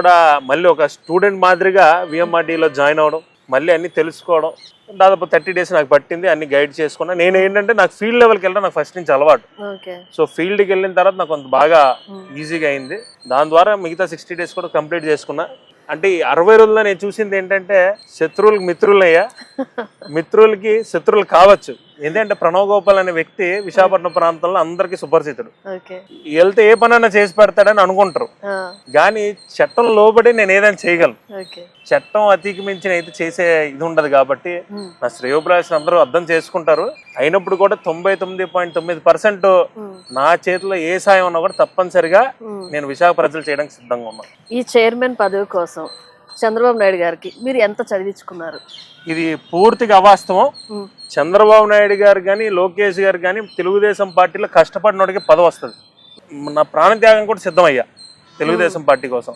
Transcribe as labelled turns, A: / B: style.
A: కూడా మళ్ళీ ఒక స్టూడెంట్ మాదిరిగా విఎంఆర్డీలో జాయిన్ అవ్వడం, మళ్ళీ అన్ని తెలుసుకోవడం, దాదాపు 30 days నాకు పట్టింది. అన్ని గైడ్ చేసుకున్నా. నేను ఏంటంటే నాకు ఫీల్డ్ లెవెల్కి వెళ్ళడం నాకు ఫస్ట్ నుంచి అలవాటు. సో ఫీల్డ్కి వెళ్ళిన తర్వాత నాకు కొంత బాగా ఈజీగా అయింది. దాని ద్వారా మిగతా 60 days కూడా కంప్లీట్ చేసుకున్నా. అంటే ఈ 60 రోజుల్లో నేను చూసింది ఏంటంటే శత్రువులకు మిత్రులయ్యా, మిత్రులకి శత్రువులు కావచ్చు. ఎందుకంటే ప్రణవ్ గోపాల్ అనే వ్యక్తి విశాఖపట్నం ప్రాంతంలో అందరికీ సుపరిచితుడు. వెళ్తే ఏ పనైనా చేసి పెడతాడని అనుకుంటారు, కానీ చట్టం లోబడి నేను ఏదైనా చేయగలను. చట్టం అతిక్రమించిన అయితే చేసే ఇది ఉండదు. కాబట్టి నా శ్రేయోభిలాషులు అందరూ అర్థం చేసుకుంటారు. అయినప్పుడు కూడా 99.9% నా చేతిలో ఏ సాయం ఉన్నా కూడా తప్పనిసరిగా నేను విశాఖ ప్రజలు చేయడానికి సిద్ధంగా ఉన్నాను.
B: ఈ చైర్మన్ పదవి కోసం చంద్రబాబు నాయుడు గారికి మీరు ఎంత చదివించుకున్నారు?
A: ఇది పూర్తిగా అవాస్తవం. చంద్రబాబు నాయుడు గారు కానీ లోకేష్ గారు కానీ తెలుగుదేశం పార్టీలో కష్టపడినోడికి పదవి వస్తుంది. నా ప్రాణత్యాగం కూడా సిద్ధమయ్యా తెలుగుదేశం పార్టీ కోసం.